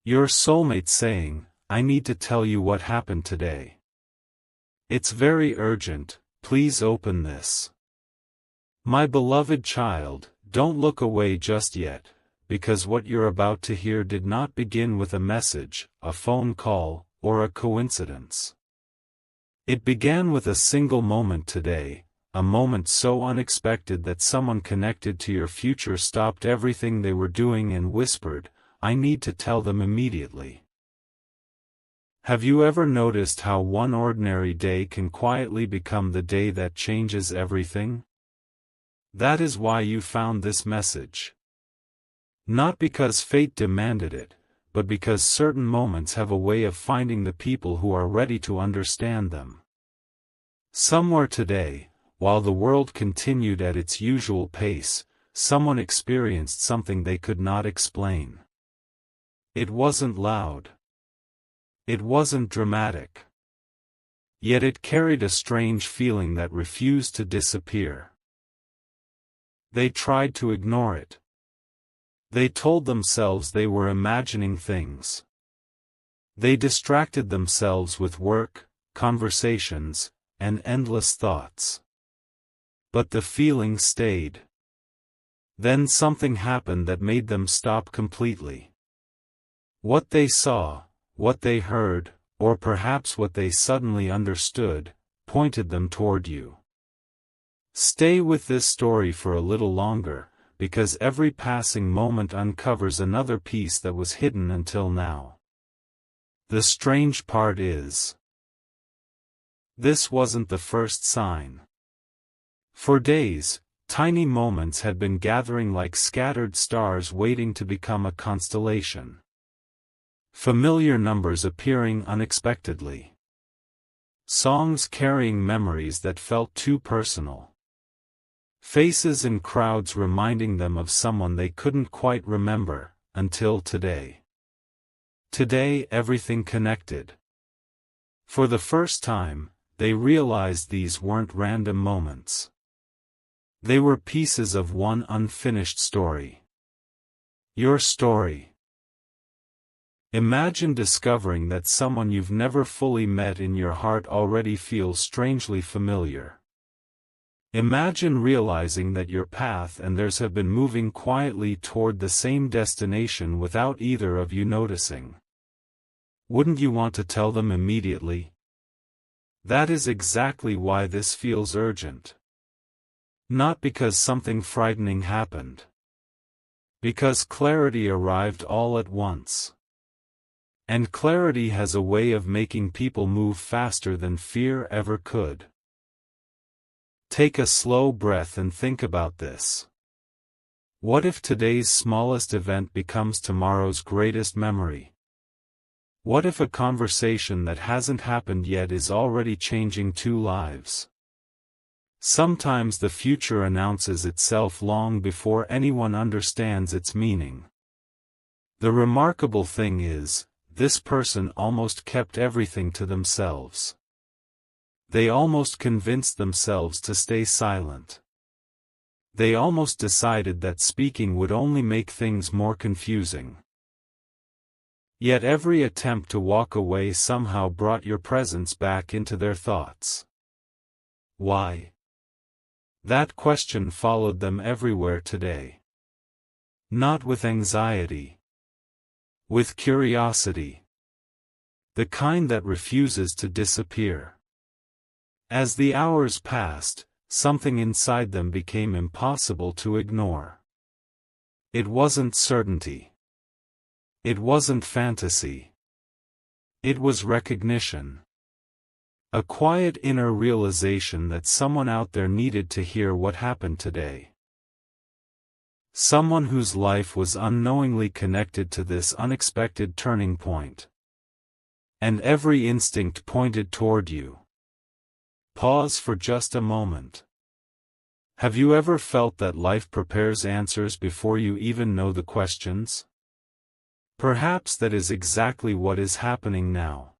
Your soulmate saying, "I need to tell you what happened today. It's very urgent, please open this." My beloved child, don't look away just yet, because what you're about to hear did not begin with a message, a phone call, or a coincidence. It began with a single moment today, a moment so unexpected that someone connected to your future stopped everything they were doing and whispered, "I need to tell them immediately." Have you ever noticed how one ordinary day can quietly become the day that changes everything? That is why you found this message. Not because fate demanded it, but because certain moments have a way of finding the people who are ready to understand them. Somewhere today, while the world continued at its usual pace, someone experienced something they could not explain. It wasn't loud. It wasn't dramatic. Yet it carried a strange feeling that refused to disappear. They tried to ignore it. They told themselves they were imagining things. They distracted themselves with work, conversations, and endless thoughts. But the feeling stayed. Then something happened that made them stop completely. What they saw, what they heard, or perhaps what they suddenly understood, pointed them toward you. Stay with this story for a little longer, because every passing moment uncovers another piece that was hidden until now. The strange part is, this wasn't the first sign. For days, tiny moments had been gathering like scattered stars waiting to become a constellation. Familiar numbers appearing unexpectedly. Songs carrying memories that felt too personal. Faces in crowds reminding them of someone they couldn't quite remember, until today. Today everything connected. For the first time, they realized these weren't random moments. They were pieces of one unfinished story. Your story. Imagine discovering that someone you've never fully met in your heart already feels strangely familiar. Imagine realizing that your path and theirs have been moving quietly toward the same destination without either of you noticing. Wouldn't you want to tell them immediately? That is exactly why this feels urgent. Not because something frightening happened. Because clarity arrived all at once. And clarity has a way of making people move faster than fear ever could. Take a slow breath and think about this. What if today's smallest event becomes tomorrow's greatest memory? What if a conversation that hasn't happened yet is already changing two lives? Sometimes the future announces itself long before anyone understands its meaning. The remarkable thing is, this person almost kept everything to themselves. They almost convinced themselves to stay silent. They almost decided that speaking would only make things more confusing. Yet every attempt to walk away somehow brought your presence back into their thoughts. Why? That question followed them everywhere today. Not with anxiety. With curiosity. The kind that refuses to disappear. As the hours passed, something inside them became impossible to ignore. It wasn't certainty. It wasn't fantasy. It was recognition. A quiet inner realization that someone out there needed to hear what happened today. Someone whose life was unknowingly connected to this unexpected turning point. And every instinct pointed toward you. Pause for just a moment. Have you ever felt that life prepares answers before you even know the questions? Perhaps that is exactly what is happening now.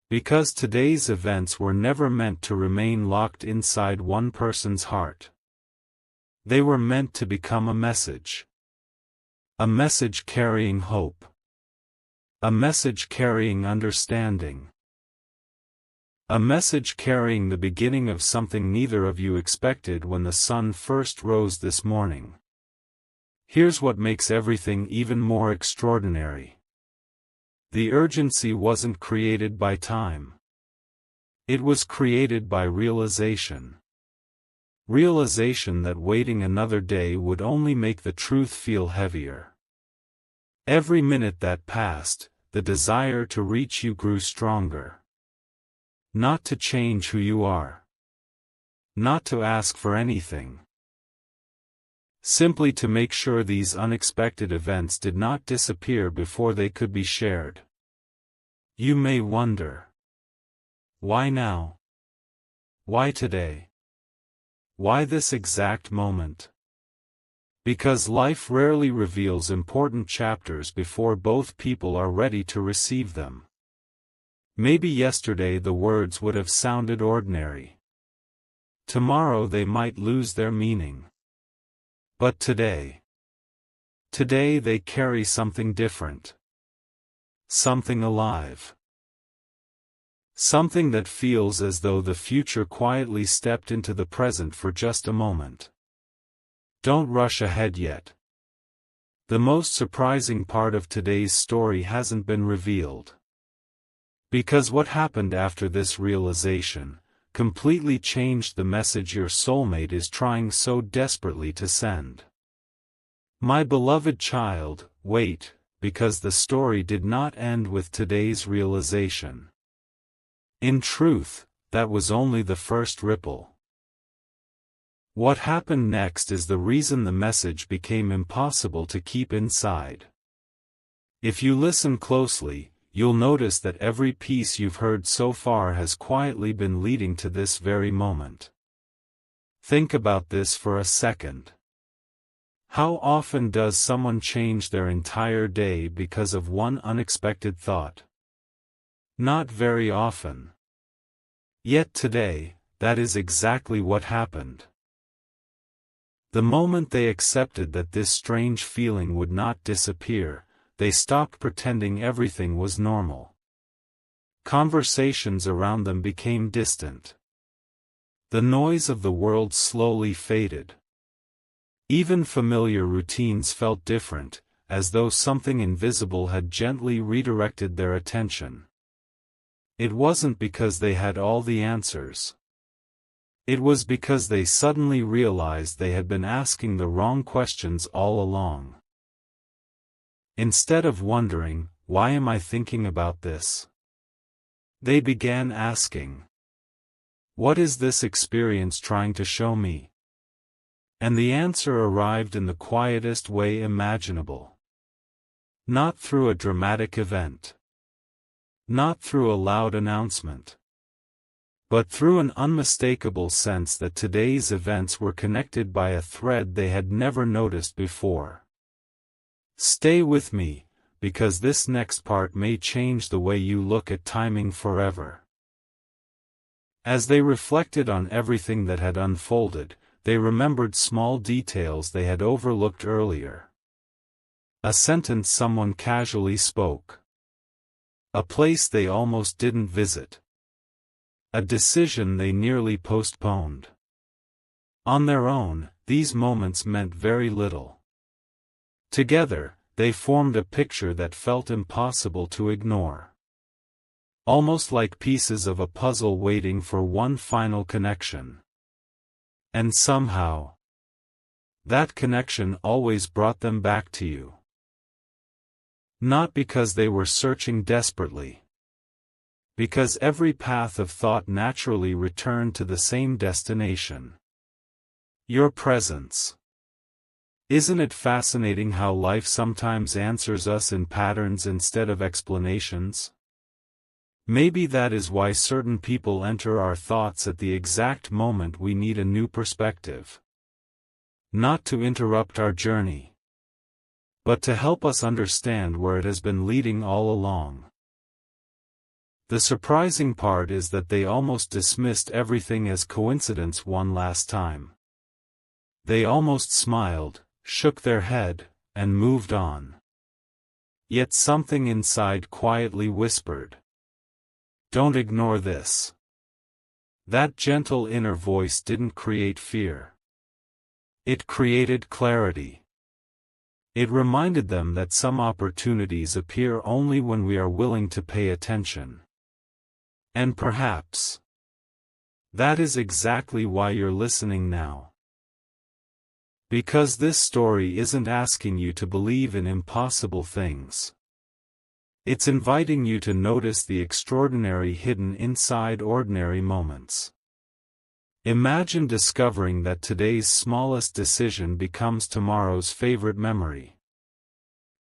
Because today's events were never meant to remain locked inside one person's heart. They were meant to become a message. A message carrying hope. A message carrying understanding. A message carrying the beginning of something neither of you expected when the sun first rose this morning. Here's what makes everything even more extraordinary. The urgency wasn't created by time. It was created by realization. Realization that waiting another day would only make the truth feel heavier. Every minute that passed, the desire to reach you grew stronger. Not to change who you are. Not to ask for anything. Simply to make sure these unexpected events did not disappear before they could be shared. You may wonder. Why now? Why today? Why this exact moment? Because life rarely reveals important chapters before both people are ready to receive them. Maybe yesterday the words would have sounded ordinary. Tomorrow they might lose their meaning. But today they carry something different. Something alive. Something that feels as though the future quietly stepped into the present for just a moment. Don't rush ahead yet. The most surprising part of today's story hasn't been revealed. Because what happened after this realization completely changed the message your soulmate is trying so desperately to send. My beloved child, wait, because the story did not end with today's realization. In truth, that was only the first ripple. What happened next is the reason the message became impossible to keep inside. If you listen closely, you'll notice that every piece you've heard so far has quietly been leading to this very moment. Think about this for a second. How often does someone change their entire day because of one unexpected thought? Not very often. Yet today, that is exactly what happened. The moment they accepted that this strange feeling would not disappear, they stopped pretending everything was normal. Conversations around them became distant. The noise of the world slowly faded. Even familiar routines felt different, as though something invisible had gently redirected their attention. It wasn't because they had all the answers. It was because they suddenly realized they had been asking the wrong questions all along. Instead of wondering, why am I thinking about this? They began asking, what is this experience trying to show me? And the answer arrived in the quietest way imaginable. Not through a dramatic event. Not through a loud announcement. But through an unmistakable sense that today's events were connected by a thread they had never noticed before. Stay with me, because this next part may change the way you look at timing forever. As they reflected on everything that had unfolded, they remembered small details they had overlooked earlier. A sentence someone casually spoke. A place they almost didn't visit. A decision they nearly postponed. On their own, these moments meant very little. Together, they formed a picture that felt impossible to ignore. Almost like pieces of a puzzle waiting for one final connection. And somehow, that connection always brought them back to you. Not because they were searching desperately. Because every path of thought naturally returned to the same destination. Your presence. Isn't it fascinating how life sometimes answers us in patterns instead of explanations? Maybe that is why certain people enter our thoughts at the exact moment we need a new perspective. Not to interrupt our journey, but to help us understand where it has been leading all along. The surprising part is that they almost dismissed everything as coincidence one last time. They almost smiled, shook their head, and moved on. Yet something inside quietly whispered, "Don't ignore this." That gentle inner voice didn't create fear. It created clarity. It reminded them that some opportunities appear only when we are willing to pay attention. And perhaps that is exactly why you're listening now. Because this story isn't asking you to believe in impossible things. It's inviting you to notice the extraordinary hidden inside ordinary moments. Imagine discovering that today's smallest decision becomes tomorrow's favorite memory.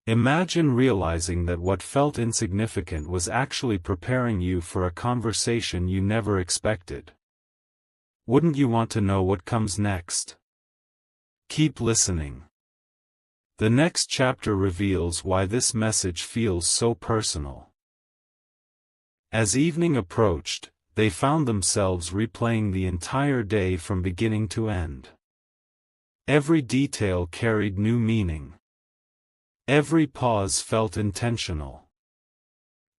Imagine realizing that what felt insignificant was actually preparing you for a conversation you never expected. Wouldn't you want to know what comes next? Keep listening. The next chapter reveals why this message feels so personal. As evening approached, they found themselves replaying the entire day from beginning to end. Every detail carried new meaning. Every pause felt intentional.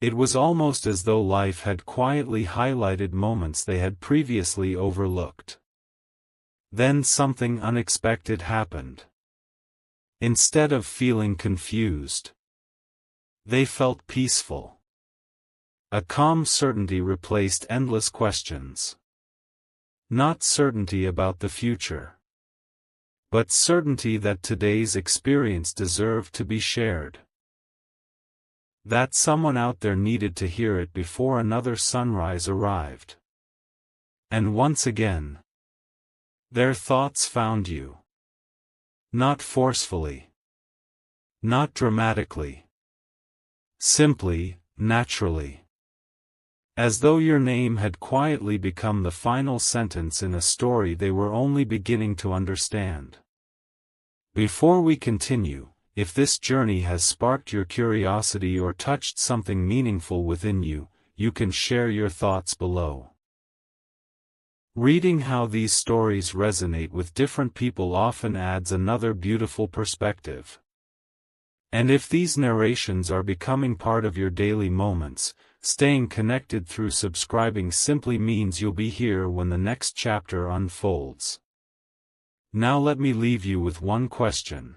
It was almost as though life had quietly highlighted moments they had previously overlooked. Then something unexpected happened. Instead of feeling confused, they felt peaceful. A calm certainty replaced endless questions. Not certainty about the future, but certainty that today's experience deserved to be shared. That someone out there needed to hear it before another sunrise arrived. And once again, their thoughts found you. Not forcefully. Not dramatically. Simply, naturally. As though your name had quietly become the final sentence in a story they were only beginning to understand. Before we continue, if this journey has sparked your curiosity or touched something meaningful within you, you can share your thoughts below. Reading how these stories resonate with different people often adds another beautiful perspective. And if these narrations are becoming part of your daily moments, staying connected through subscribing simply means you'll be here when the next chapter unfolds. Now let me leave you with one question.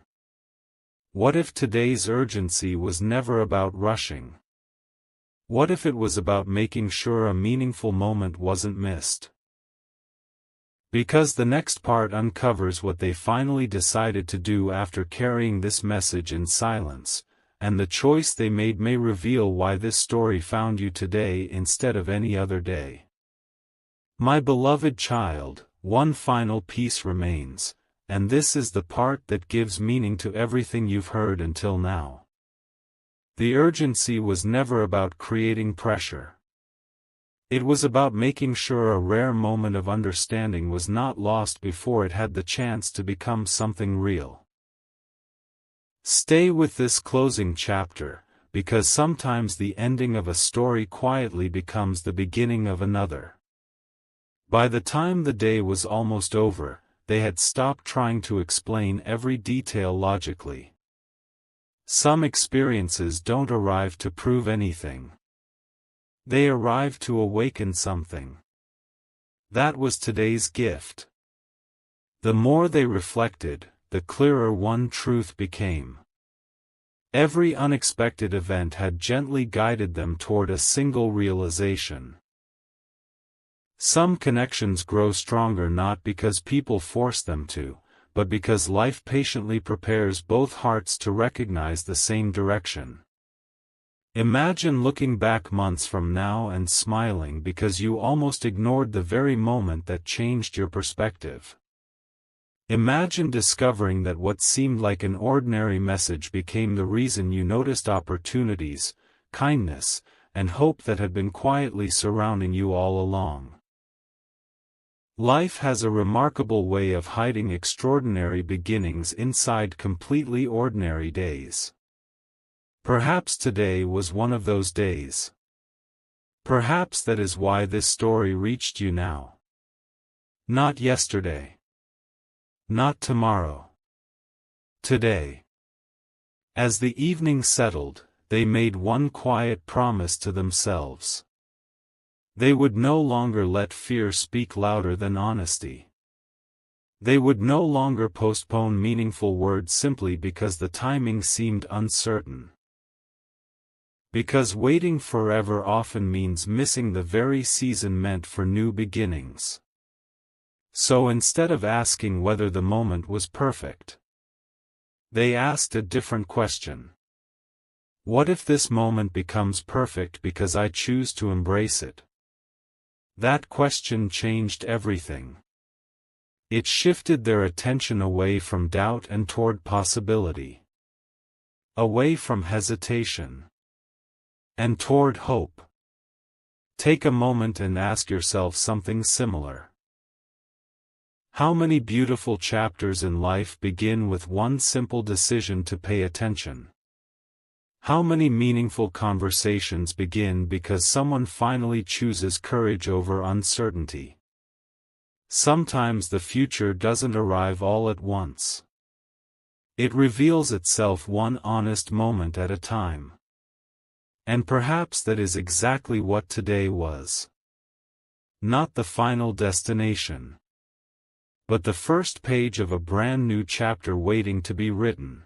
What if today's urgency was never about rushing? What if it was about making sure a meaningful moment wasn't missed? Because the next part uncovers what they finally decided to do after carrying this message in silence, and the choice they made may reveal why this story found you today instead of any other day. My beloved child, one final piece remains, and this is the part that gives meaning to everything you've heard until now. The urgency was never about creating pressure. It was about making sure a rare moment of understanding was not lost before it had the chance to become something real. Stay with this closing chapter, because sometimes the ending of a story quietly becomes the beginning of another. By the time the day was almost over, they had stopped trying to explain every detail logically. Some experiences don't arrive to prove anything. They arrive to awaken something. That was today's gift. The more they reflected, the clearer one truth became. Every unexpected event had gently guided them toward a single realization. Some connections grow stronger not because people force them to, but because life patiently prepares both hearts to recognize the same direction. Imagine looking back months from now and smiling because you almost ignored the very moment that changed your perspective. Imagine discovering that what seemed like an ordinary message became the reason you noticed opportunities, kindness, and hope that had been quietly surrounding you all along. Life has a remarkable way of hiding extraordinary beginnings inside completely ordinary days. Perhaps today was one of those days. Perhaps that is why this story reached you now. Not yesterday. Not tomorrow. Today. As the evening settled, they made one quiet promise to themselves. They would no longer let fear speak louder than honesty. They would no longer postpone meaningful words simply because the timing seemed uncertain. Because waiting forever often means missing the very season meant for new beginnings. So instead of asking whether the moment was perfect, they asked a different question. What if this moment becomes perfect because I choose to embrace it? That question changed everything. It shifted their attention away from doubt and toward possibility. Away from hesitation. And toward hope. Take a moment and ask yourself something similar. How many beautiful chapters in life begin with one simple decision to pay attention? How many meaningful conversations begin because someone finally chooses courage over uncertainty? Sometimes the future doesn't arrive all at once. It reveals itself one honest moment at a time. And perhaps that is exactly what today was. Not the final destination, but the first page of a brand new chapter waiting to be written.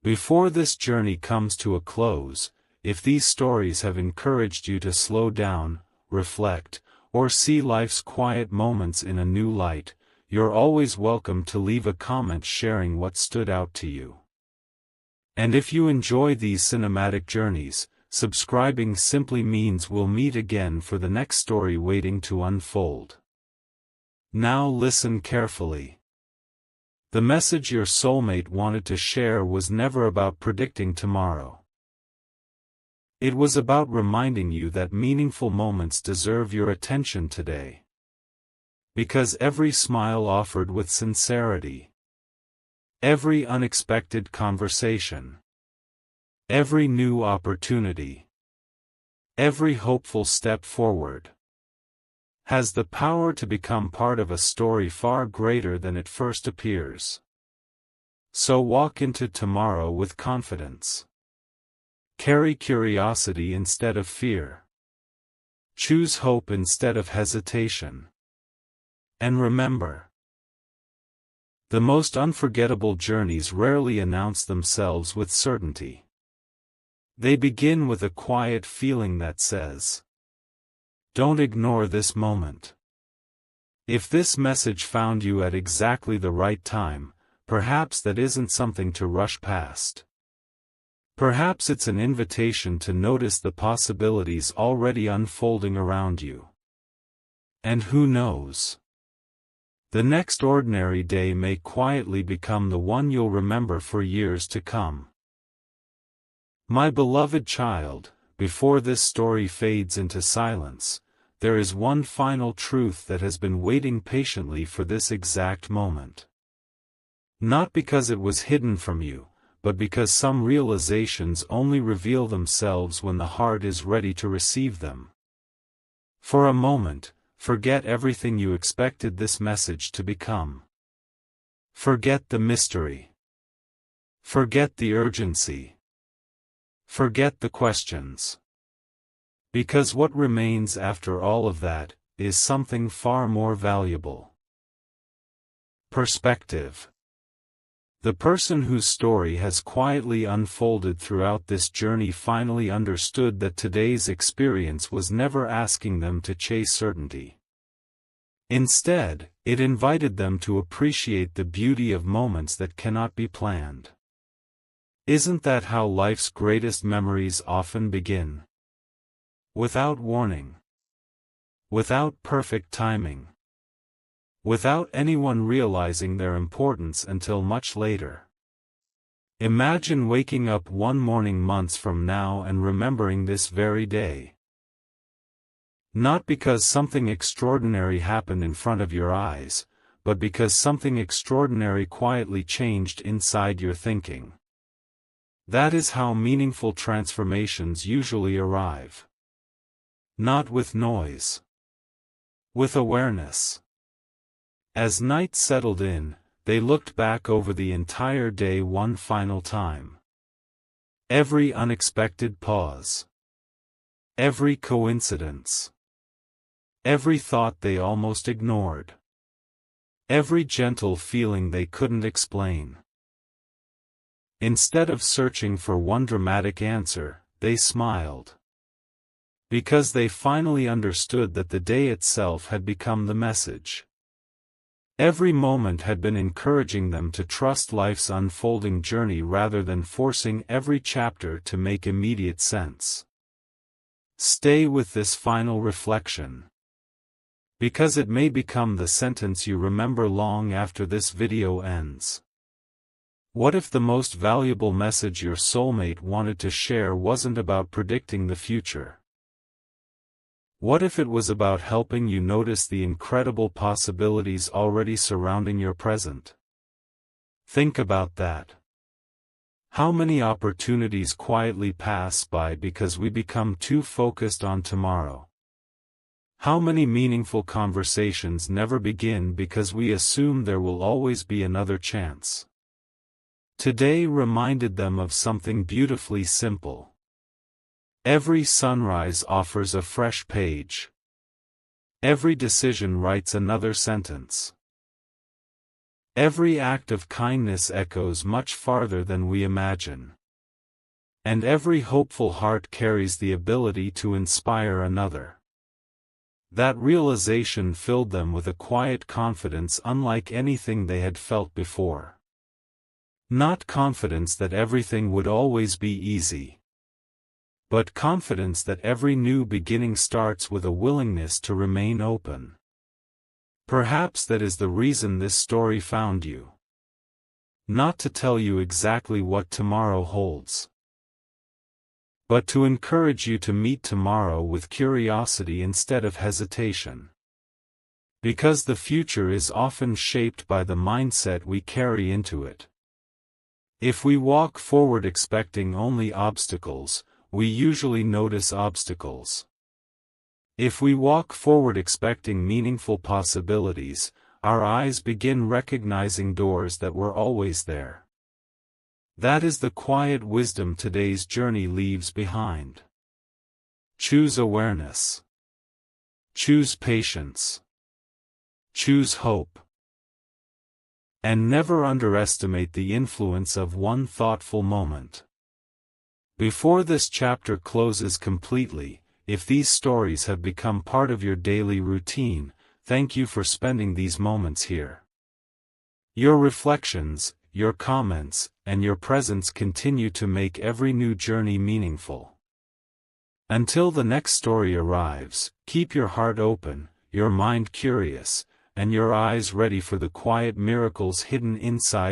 Before this journey comes to a close, if these stories have encouraged you to slow down, reflect, or see life's quiet moments in a new light, you're always welcome to leave a comment sharing what stood out to you. And if you enjoy these cinematic journeys, subscribing simply means we'll meet again for the next story waiting to unfold. Now listen carefully. The message your soulmate wanted to share was never about predicting tomorrow. It was about reminding you that meaningful moments deserve your attention today. Because every smile offered with sincerity, every unexpected conversation, every new opportunity, every hopeful step forward, has the power to become part of a story far greater than it first appears. So walk into tomorrow with confidence. Carry curiosity instead of fear. Choose hope instead of hesitation. And remember, the most unforgettable journeys rarely announce themselves with certainty. They begin with a quiet feeling that says, "Don't ignore this moment." If this message found you at exactly the right time, perhaps that isn't something to rush past. Perhaps it's an invitation to notice the possibilities already unfolding around you. And who knows? The next ordinary day may quietly become the one you'll remember for years to come. My beloved child, before this story fades into silence, there is one final truth that has been waiting patiently for this exact moment. Not because it was hidden from you, but because some realizations only reveal themselves when the heart is ready to receive them. For a moment, forget everything you expected this message to become. Forget the mystery. Forget the urgency. Forget the questions. Because what remains after all of that is something far more valuable. Perspective. The person whose story has quietly unfolded throughout this journey finally understood that today's experience was never asking them to chase certainty. Instead, it invited them to appreciate the beauty of moments that cannot be planned. Isn't that how life's greatest memories often begin? Without warning. Without perfect timing. Without anyone realizing their importance until much later. Imagine waking up one morning months from now and remembering this very day. Not because something extraordinary happened in front of your eyes, but because something extraordinary quietly changed inside your thinking. That is how meaningful transformations usually arrive. Not with noise. With awareness. As night settled in, they looked back over the entire day one final time. Every unexpected pause. Every coincidence. Every thought they almost ignored. Every gentle feeling they couldn't explain. Instead of searching for one dramatic answer, they smiled. Because they finally understood that the day itself had become the message. Every moment had been encouraging them to trust life's unfolding journey rather than forcing every chapter to make immediate sense. Stay with this final reflection, because it may become the sentence you remember long after this video ends. What if the most valuable message your soulmate wanted to share wasn't about predicting the future? What if it was about helping you notice the incredible possibilities already surrounding your present? Think about that. How many opportunities quietly pass by because we become too focused on tomorrow? How many meaningful conversations never begin because we assume there will always be another chance? Today reminded them of something beautifully simple. Every sunrise offers a fresh page. Every decision writes another sentence. Every act of kindness echoes much farther than we imagine. And every hopeful heart carries the ability to inspire another. That realization filled them with a quiet confidence unlike anything they had felt before. Not confidence that everything would always be easy, but confidence that every new beginning starts with a willingness to remain open. Perhaps that is the reason this story found you. Not to tell you exactly what tomorrow holds, but to encourage you to meet tomorrow with curiosity instead of hesitation. Because the future is often shaped by the mindset we carry into it. If we walk forward expecting only obstacles, we usually notice obstacles. If we walk forward expecting meaningful possibilities, our eyes begin recognizing doors that were always there. That is the quiet wisdom today's journey leaves behind. Choose awareness. Choose patience. Choose hope. And never underestimate the influence of one thoughtful moment. Before this chapter closes completely, if these stories have become part of your daily routine, thank you for spending these moments here. Your reflections, your comments, and your presence continue to make every new journey meaningful. Until the next story arrives, keep your heart open, your mind curious, and your eyes ready for the quiet miracles hidden inside